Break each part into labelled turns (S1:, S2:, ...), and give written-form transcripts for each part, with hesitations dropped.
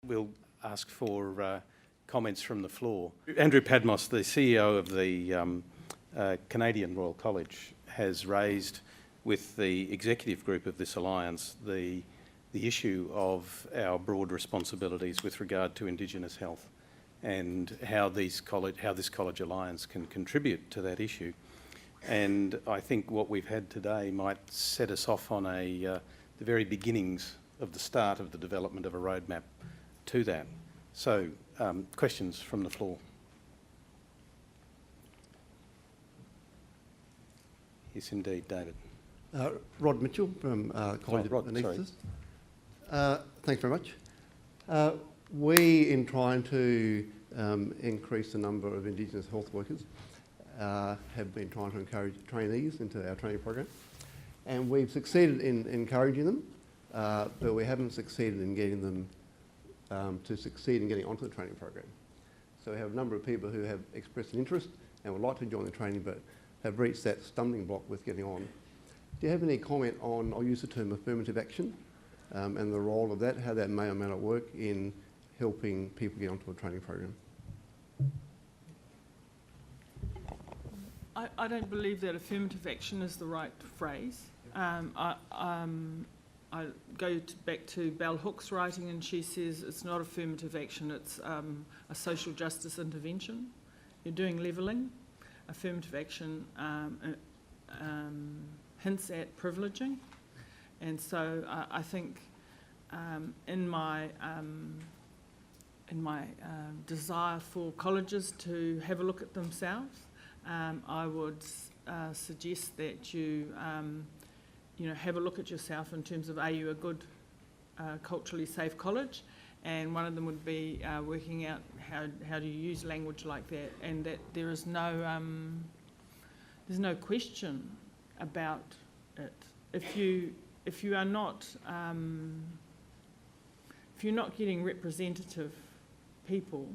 S1: We'll ask for comments from the floor. Andrew Padmos, the CEO of the Canadian Royal College, has raised with the executive group of this alliance the issue of our broad responsibilities with regard to Indigenous health and how this college alliance can contribute to that issue. And I think what we've had today might set us off on the very beginnings of the start of the development of a roadmap to that. So, questions from the floor? Yes, indeed, David.
S2: Rod Mitchell from College of Anaesthetists. Thanks very much. We, in trying to increase the number of Indigenous health workers, have been trying to encourage trainees into our training program. And we've succeeded in encouraging them, but we haven't succeeded in getting them to succeed in getting onto the training program. So we have a number of people who have expressed an interest and would like to join the training, but have reached that stumbling block with getting on. Do you have any comment on, I'll use the term affirmative action, and the role of that, how that may or may not work in helping people get onto a training program?
S3: I don't believe that affirmative action is the right phrase. I go back to Bell Hook's writing, and she says it's not affirmative action, it's a social justice intervention. You're doing levelling. Affirmative action hints at privileging. And so I think in my desire for colleges to have a look at themselves, I would suggest that you have a look at yourself in terms of, are you a good culturally safe college? And one of them would be working out how do you use language like that, and that there is no there's no question about it. If you are not if you're not getting representative people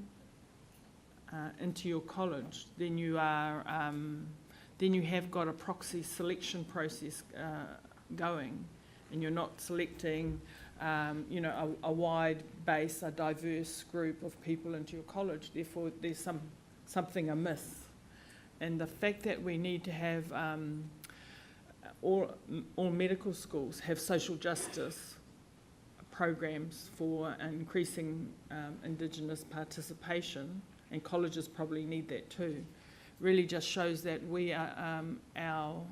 S3: into your college, then you are then you have got a proxy selection process going, and you're not selecting a wide base, a diverse group of people into your college. Therefore, there's something amiss. And the fact that we need to have all medical schools have social justice programs for increasing Indigenous participation, and colleges probably need that too, really just shows that we are our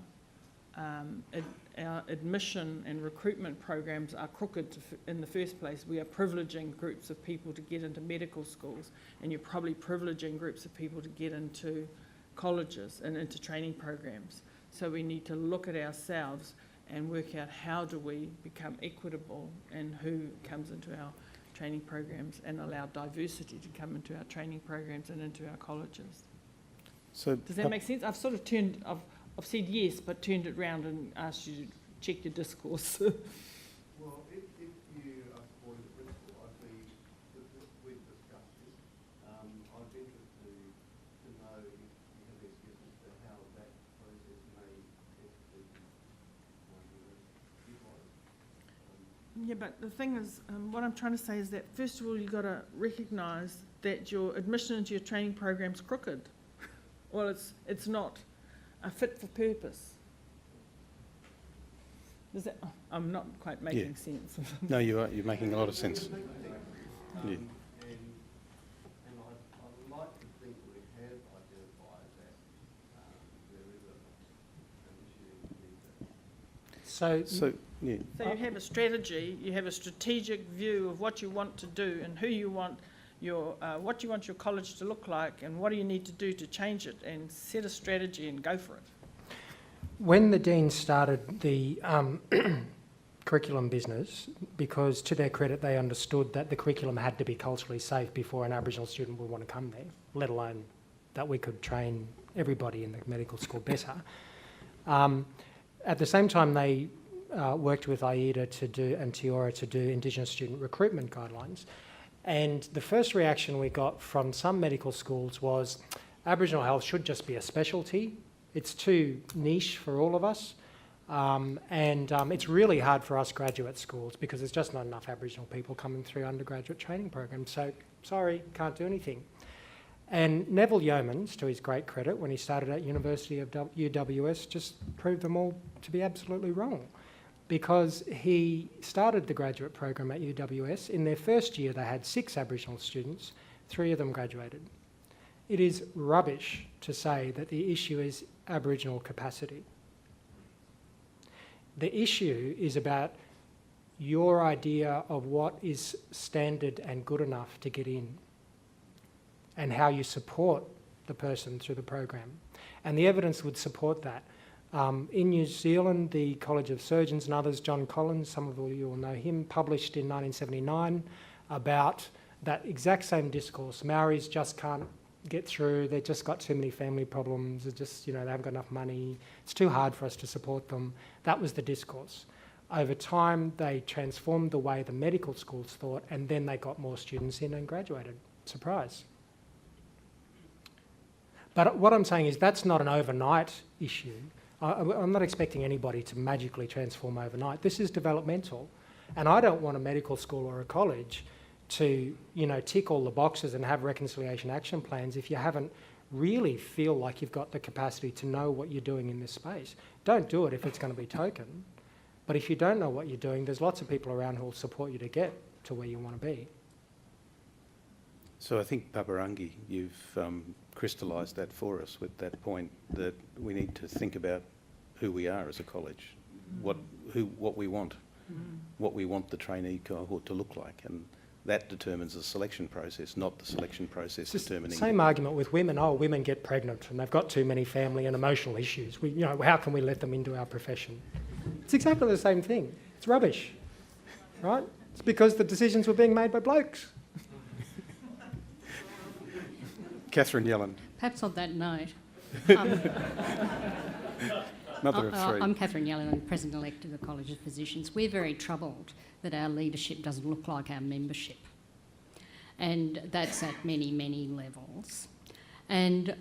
S3: admission and recruitment programs are crooked in the first place. We are privileging groups of people to get into medical schools, and you're probably privileging groups of people to get into colleges and into training programs. So we need to look at ourselves and work out how do we become equitable and who comes into our training programs, and allow diversity to come into our training programs and into our colleges.
S1: So
S3: does that make sense? I've sort of turned, I've said yes, but turned it round and asked you to check your discourse.
S2: Well, if you are supporting the principle, I think we've discussed this. I'd be interested to know if you have any suggestions to how that process may be utilised.
S3: Yeah, but the thing is, what I'm trying to say is that first of all, you've got to recognise that your admission into your training program's crooked. Well, it's not a fit for purpose. Does that? I'm not quite making sense.
S1: No, you are. You're making a lot of sense. Yeah.
S2: And I'd like to think we have identified that there is an issue.
S3: So you have a strategy. You have a strategic view of what you want to do and who you want what you want your college to look like, and what do you need to do to change it, and set a strategy and go for it.
S4: When the Dean started the curriculum business, because to their credit they understood that the curriculum had to be culturally safe before an Aboriginal student would want to come there, let alone that we could train everybody in the medical school better. At the same time, they worked with AIDA and Tiora to do Indigenous student recruitment guidelines. And the first reaction we got from some medical schools was Aboriginal health should just be a specialty. It's too niche for all of us. It's really hard for us graduate schools because there's just not enough Aboriginal people coming through undergraduate training programs. So, sorry, can't do anything. And Neville Yeomans, to his great credit, when he started at University of UWS, just proved them all to be absolutely wrong, because he started the graduate program at UWS. In their first year, they had 6 Aboriginal students, 3 of them graduated. It is rubbish to say that the issue is Aboriginal capacity. The issue is about your idea of what is standard and good enough to get in, and how you support the person through the program. And the evidence would support that. In New Zealand, the College of Surgeons and others, John Collins, some of you will know him, published in 1979 about that exact same discourse. Maoris just can't get through, they've just got too many family problems, they haven't got enough money, it's too hard for us to support them. That was the discourse. Over time, they transformed the way the medical schools thought, and then they got more students in and graduated. Surprise. But what I'm saying is that's not an overnight issue. I'm not expecting anybody to magically transform overnight. This is developmental. And I don't want a medical school or a college to, tick all the boxes and have reconciliation action plans if you haven't really feel like you've got the capacity to know what you're doing in this space. Don't do it if it's going to be token. But if you don't know what you're doing, there's lots of people around who will support you to get to where you want to be.
S1: So I think, Paparangi, you've crystallised that for us with that point that we need to think about who we are as a college, what we want, what we want the trainee cohort to look like, and that determines the selection process, not the selection process determining.
S4: Same argument with women. Oh, women get pregnant and they've got too many family and emotional issues. How can we let them into our profession? It's exactly the same thing. It's rubbish, right? It's because the decisions were being made by blokes.
S1: Catherine Yellen.
S5: Perhaps on that note.
S1: Mother of 3.
S5: I'm Catherine Yellen, I'm President-elect of the College of Physicians. We're very troubled that our leadership doesn't look like our membership. And that's at many, many levels. And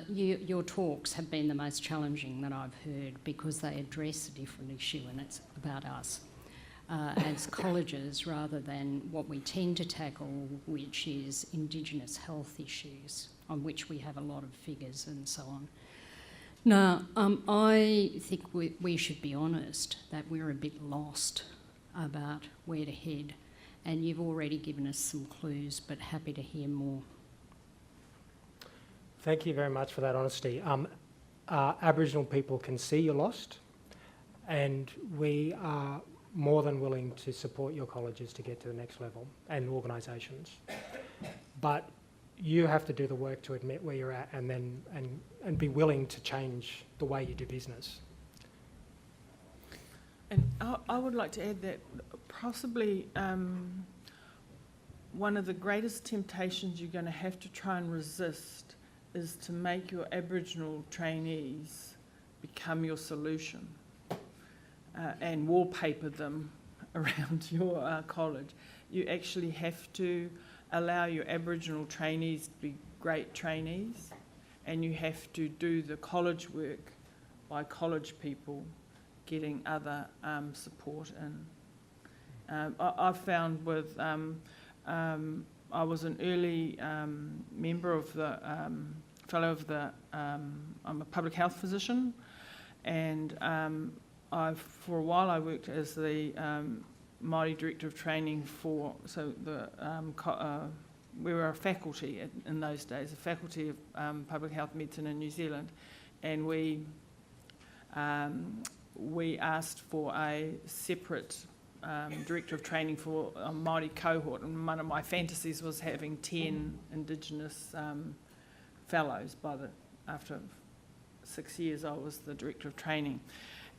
S5: your talks have been the most challenging that I've heard because they address a different issue, and it's about us as colleges rather than what we tend to tackle, which is Indigenous health issues, on which we have a lot of figures and so on. Now, I think we should be honest that we're a bit lost about where to head, and you've already given us some clues, but happy to hear more.
S4: Thank you very much for that honesty. Aboriginal people can see you're lost, and we are more than willing to support your colleges to get to the next level, and organisations. But you have to do the work to admit where you're at, and then and be willing to change the way you do business.
S3: And I would like to add that possibly one of the greatest temptations you're going to have to try and resist is to make your Aboriginal trainees become your solution and wallpaper them around your college. You actually have to allow your Aboriginal trainees to be great trainees, and you have to do the college work by college people getting other support in. I've found with, I was an early member of the, fellow of the, I'm a public health physician, and for a while I worked as the Māori Director of Training for, so the, we were a faculty in those days, a faculty of public health medicine in New Zealand, and we asked for a separate Director of Training for a Māori cohort, and one of my fantasies was having 10 Indigenous fellows after 6 years I was the Director of Training.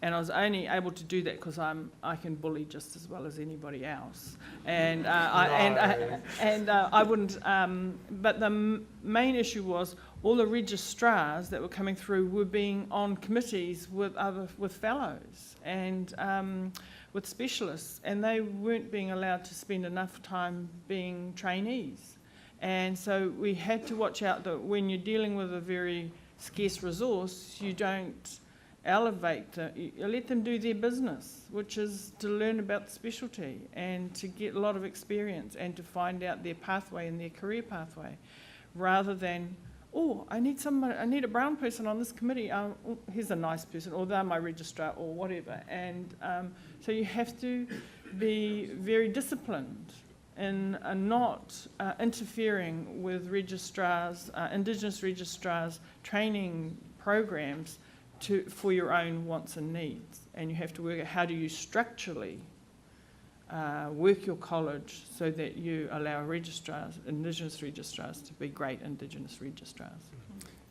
S3: And I was only able to do that because I can bully just as well as anybody else, and I wouldn't. But the main issue was all the registrars that were coming through were being on committees with fellows and with specialists, and they weren't being allowed to spend enough time being trainees. And so we had to watch out that when you're dealing with a very scarce resource, you don't elevate, you let them do their business, which is to learn about the specialty and to get a lot of experience and to find out their pathway and their career pathway, rather than, oh, I need a brown person on this committee, here's a nice person, or they're my registrar, or whatever. And so you have to be very disciplined in not interfering with registrars, Indigenous registrars' training programs for your own wants and needs. And you have to work out how do you structurally work your college so that you allow registrars, Indigenous registrars, to be great Indigenous registrars.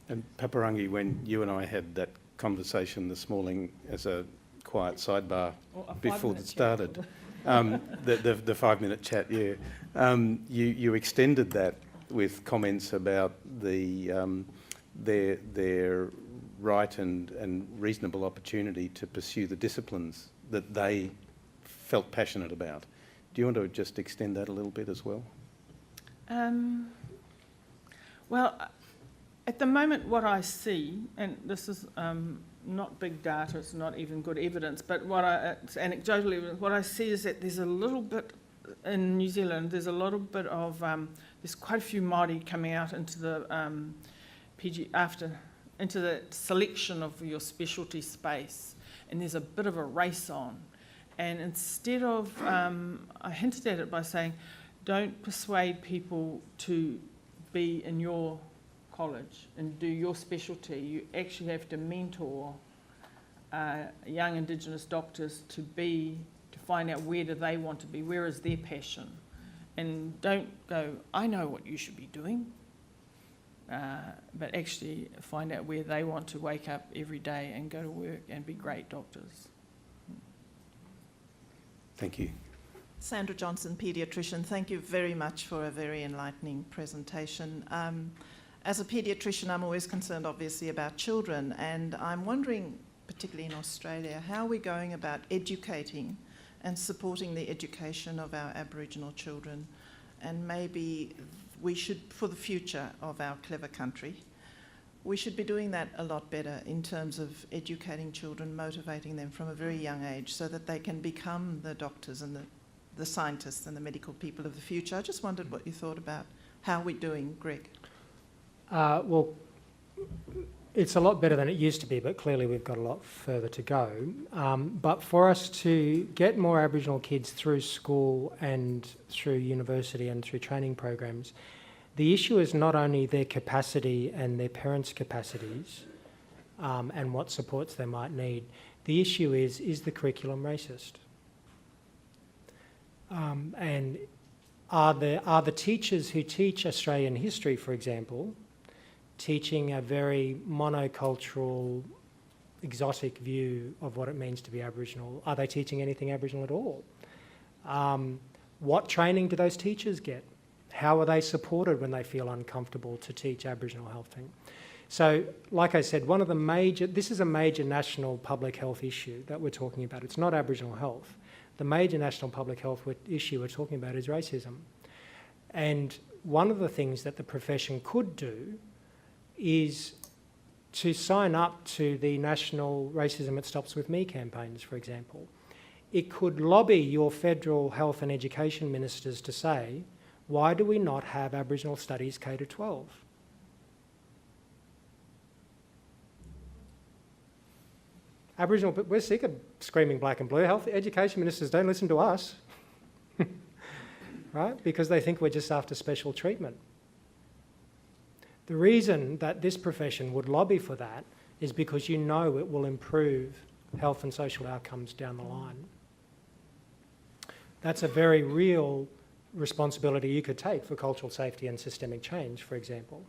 S1: And Paparangi, when you and I had that conversation this morning as a quiet sidebar before it started, the 5-minute chat, yeah, you extended that with comments about their right and reasonable opportunity to pursue the disciplines that they felt passionate about. Do you want to just extend that a little bit as well?
S3: Well, at the moment what I see, and this is not big data, it's not even good evidence, but it's anecdotal evidence, what I see is that there's a little bit, in New Zealand, there's a little bit of, there's quite a few Māori coming out into the into the selection of your specialty space, and there's a bit of a race on. And instead of, I hinted at it by saying, don't persuade people to be in your college and do your specialty. You actually have to mentor young Indigenous doctors to find out where do they want to be, where is their passion. And don't go, I know what you should be doing, but actually find out where they want to wake up every day and go to work and be great doctors.
S1: Thank you.
S6: Sandra Johnson, paediatrician. Thank you very much for a very enlightening presentation. As a paediatrician, I'm always concerned, obviously, about children, and I'm wondering, particularly in Australia, how we're going about educating and supporting the education of our Aboriginal children, and maybe we should, for the future of our clever country, we should be doing that a lot better in terms of educating children, motivating them from a very young age so that they can become the doctors and the scientists and the medical people of the future. I just wondered what you thought about how we're doing, Greg.
S4: Well, it's a lot better than it used to be, but clearly we've got a lot further to go. But for us to get more Aboriginal kids through school and through university and through training programs, the issue is not only their capacity and their parents' capacities and what supports they might need. The issue is the curriculum racist? And are the teachers who teach Australian history, for example, teaching a very monocultural, exotic view of what it means to be Aboriginal? Are they teaching anything Aboriginal at all? What training do those teachers get? How are they supported when they feel uncomfortable to teach Aboriginal health thing? So, like I said, this is a major national public health issue that we're talking about. It's not Aboriginal health. The major national public health issue we're talking about is racism. And one of the things that the profession could do is to sign up to the national Racism It Stops With Me campaigns, for example. It could lobby your federal health and education ministers to say, why do we not have Aboriginal studies K-12? Aboriginal, but we're sick of screaming black and blue. Health education ministers don't listen to us, right? Because they think we're just after special treatment. The reason that this profession would lobby for that is because you know it will improve health and social outcomes down the line. That's a very real responsibility you could take for cultural safety and systemic change, for example.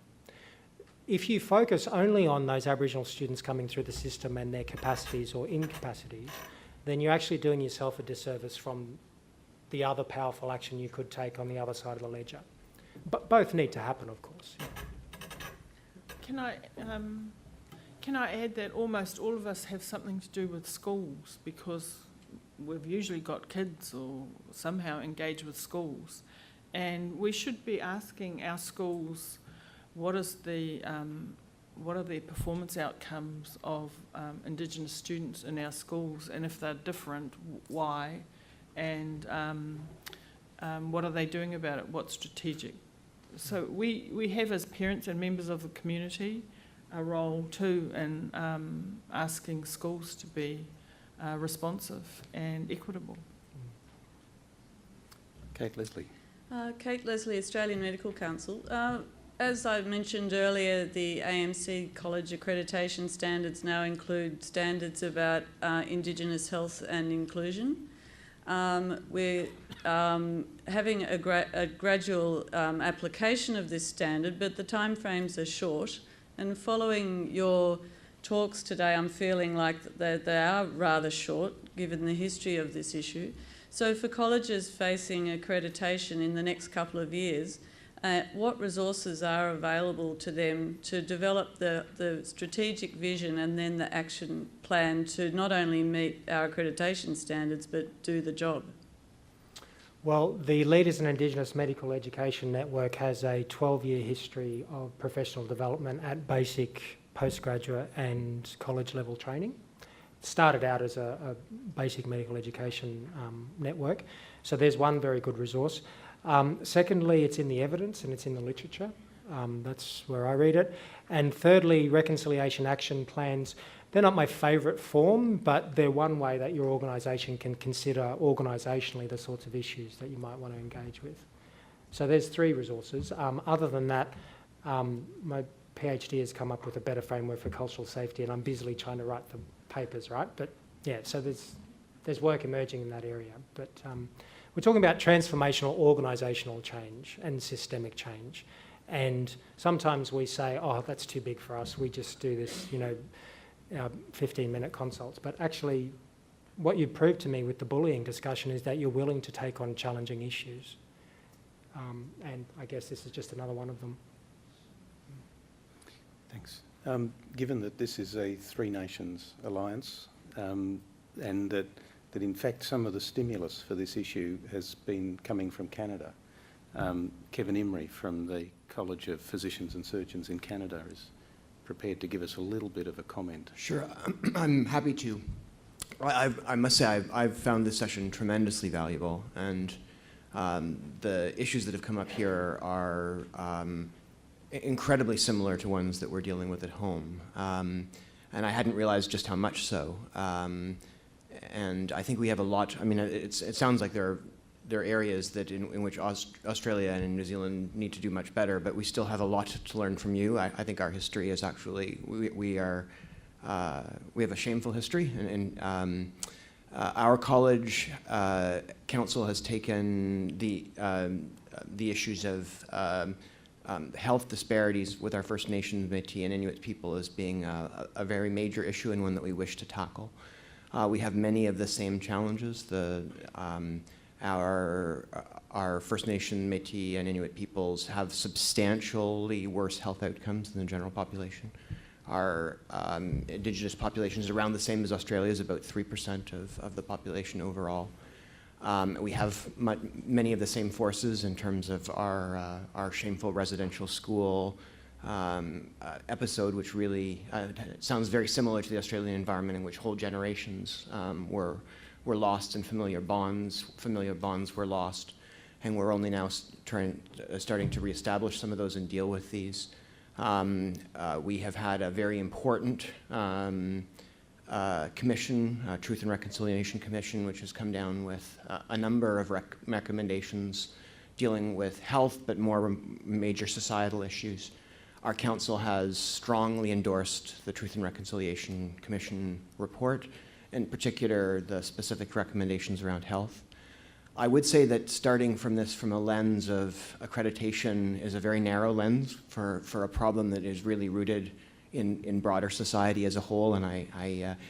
S4: If you focus only on those Aboriginal students coming through the system and their capacities or incapacities, then you're actually doing yourself a disservice from the other powerful action you could take on the other side of the ledger. But both need to happen, of course.
S3: Can I add that almost all of us have something to do with schools, because we've usually got kids or somehow engaged with schools, and we should be asking our schools what is the what are the performance outcomes of Indigenous students in our schools, and if they're different, why, and what are they doing about it, what's strategic. So we have, as parents and members of the community, a role too in asking schools to be responsive and equitable.
S1: Kate Leslie.
S7: Kate Leslie, Australian Medical Council. As I mentioned earlier, the AMC College accreditation standards now include standards about Indigenous health and inclusion. We're having a gradual application of this standard, but the timeframes are short. And following your talks today, I'm feeling like they are rather short, given the history of this issue. So for colleges facing accreditation in the next couple of years, what resources are available to them to develop the strategic vision and then the action plan to not only meet our accreditation standards but do the job?
S4: Well, the Leaders in Indigenous Medical Education Network has a 12-year history of professional development at basic, postgraduate and college level training. It started out as a basic medical education network, so there's one very good resource. Secondly, it's in the evidence and it's in the literature. That's where I read it. And thirdly, reconciliation action plans. They're not my favourite form, but they're one way that your organisation can consider organisationally the sorts of issues that you might want to engage with. So there's 3 resources. Other than that, my PhD has come up with a better framework for cultural safety, and I'm busily trying to write the papers, right? But yeah, so there's work emerging in that area. But we're talking about transformational organisational change and systemic change. And sometimes we say, oh, that's too big for us. We just do this, 15-minute consults. But actually, what you've proved to me with the bullying discussion is that you're willing to take on challenging issues. And I guess this is just another one of them.
S1: Thanks. Given that this is a 3 nations alliance, and that in fact some of the stimulus for this issue has been coming from Canada, Kevin Imrie from the College of Physicians and Surgeons in Canada is prepared to give us a little bit of a comment.
S8: Sure, I'm happy to. I must say I've found this session tremendously valuable, and the issues that have come up here are incredibly similar to ones that we're dealing with at home. And I hadn't realized just how much so. And I think we have a lot, it sounds like there are areas that in which Australia and New Zealand need to do much better, but we still have a lot to learn from you. I think our history is actually, we have a shameful history, and our college council has taken the issues of health disparities with our First Nations, Métis and Inuit people as being a very major issue and one that we wish to tackle. We have many of the same challenges. Our First Nation, Métis and Inuit peoples have substantially worse health outcomes than the general population. Our Indigenous population is around the same as Australia's, about 3% of the population overall. We have many of the same forces in terms of our shameful residential school episode, which really sounds very similar to the Australian environment, in which whole generations were lost in familiar bonds. Familiar bonds were lost, and we're only now starting to reestablish some of those and deal with these. We have had a very important commission, Truth and Reconciliation Commission, which has come down with a number of recommendations dealing with health, but more major societal issues. Our council has strongly endorsed the Truth and Reconciliation Commission report, in particular the specific recommendations around health. I would say that starting from a lens of accreditation is a very narrow lens for a problem that is really rooted in broader society as a whole. And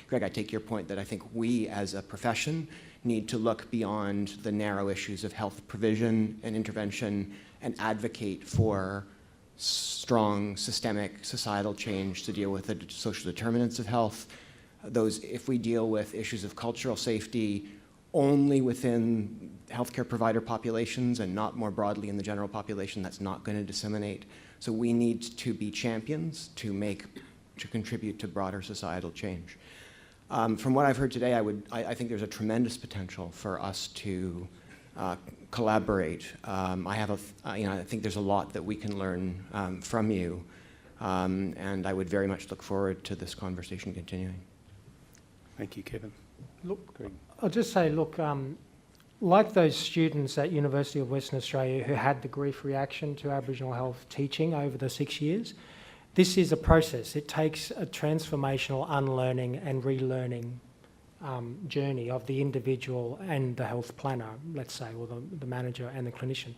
S8: Greg, I take your point that I think we as a profession need to look beyond the narrow issues of health provision and intervention and advocate for strong systemic societal change to deal with the social determinants of health. If we deal with issues of cultural safety only within healthcare provider populations and not more broadly in the general population. That's not going to disseminate. So we need to be champions to contribute to broader societal change. From what I've heard today, I think there's a tremendous potential for us to collaborate. I think there's a lot that we can learn from you, and I would very much look forward to this conversation continuing.
S1: Thank you, Kevin.
S4: Look,
S1: Greg.
S4: I'll just say, look, like those students at University of Western Australia who had the grief reaction to Aboriginal health teaching over the 6 years, this is a process. It takes a transformational unlearning and relearning journey of the individual and the health planner, let's say, or the manager and the clinician.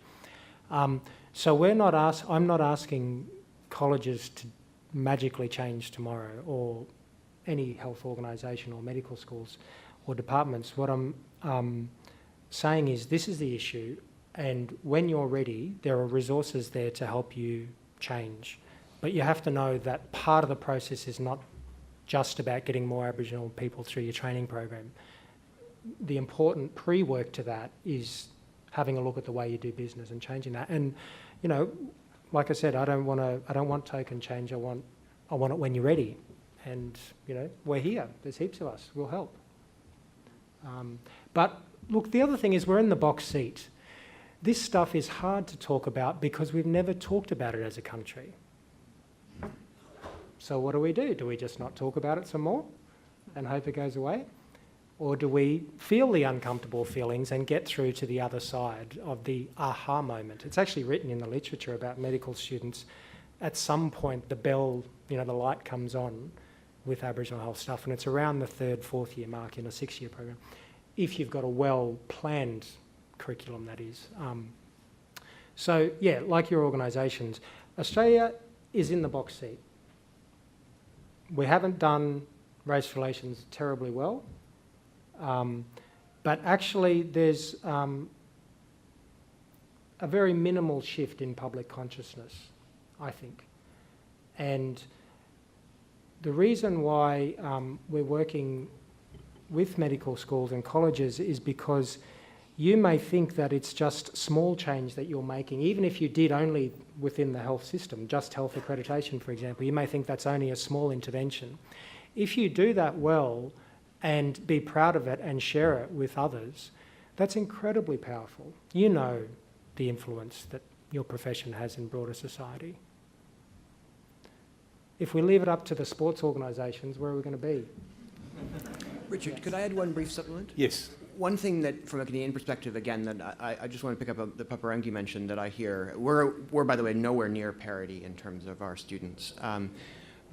S4: So I'm not asking colleges to magically change tomorrow, or any health organisation or medical schools or departments. What I'm saying is this is the issue, and when you're ready, there are resources there to help you change. But you have to know that part of the process is not just about getting more Aboriginal people through your training program. The important pre-work to that is having a look at the way you do business and changing that. And, you know, like I said, I don't want token change. I want it when you're ready. And, you know, we're here. There's heaps of us. We'll help. But look, the other thing is we're in the box seat. This stuff is hard to talk about because we've never talked about it as a country. So what do? Do we just not talk about it some more and hope it goes away? Or do we feel the uncomfortable feelings and get through to the other side of the aha moment? It's actually written in the literature about medical students. At some point, the bell, you know, the light comes on with Aboriginal health stuff, and it's around the 3rd, 4th year mark in a 6-year program. If you've got a well-planned curriculum, that is. So, yeah, like your organisations, Australia is in the box seat. We haven't done race relations terribly well, but actually there's a very minimal shift in public consciousness, I think. And the reason why we're working with medical schools and colleges is because you may think that it's just small change that you're making, even if you did only within the health system, just health accreditation, for example, you may think that's only a small intervention. If you do that well and be proud of it and share it with others, that's incredibly powerful. You know the influence that your profession has in broader society. If we leave it up to the sports organisations, where are we going to be?
S8: Richard, could I add one brief supplement?
S1: Yes.
S8: One thing that, from a Canadian perspective, again, that I just want to pick up the Paparangi mentioned that I hear, we're, by the way, nowhere near parity in terms of our students.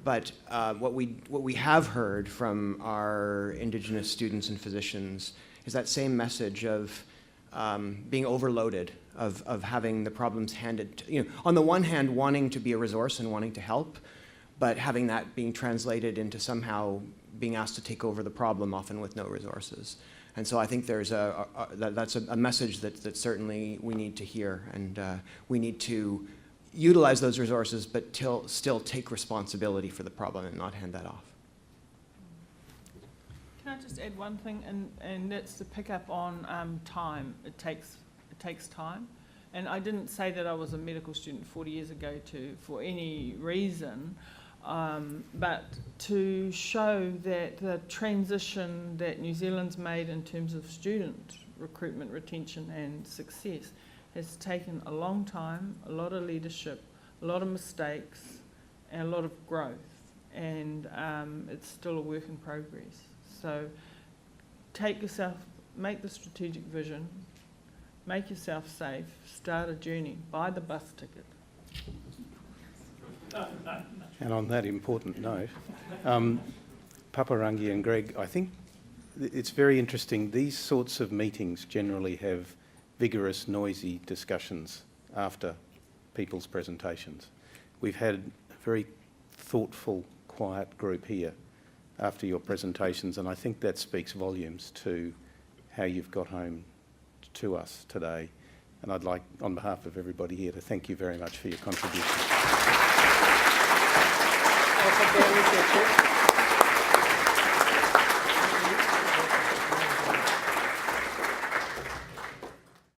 S8: But what we have heard from our Indigenous students and physicians is that same message of being overloaded, of having the problems handed, on the one hand, wanting to be a resource and wanting to help, but having that being translated into somehow being asked to take over the problem, often with no resources. And so I think there's that's a message that certainly we need to hear, and we need to utilize those resources, but still take responsibility for the problem and not hand that off.
S3: Can I just add one thing, and that's to pick up on time. It takes time. And I didn't say that I was a medical student 40 years ago for any reason, but to show that the transition that New Zealand's made in terms of student recruitment, retention and success has taken a long time, a lot of leadership, a lot of mistakes and a lot of growth, and it's still a work in progress. So make the strategic vision, make yourself safe, start a journey, buy the bus ticket.
S1: And on that important note, Paparangi and Greg, I think it's very interesting. These sorts of meetings generally have vigorous, noisy discussions after people's presentations. We've had a very thoughtful, quiet group here after your presentations, and I think that speaks volumes to how you've got home to us today. And I'd like, on behalf of everybody here, to thank you very much for your contribution.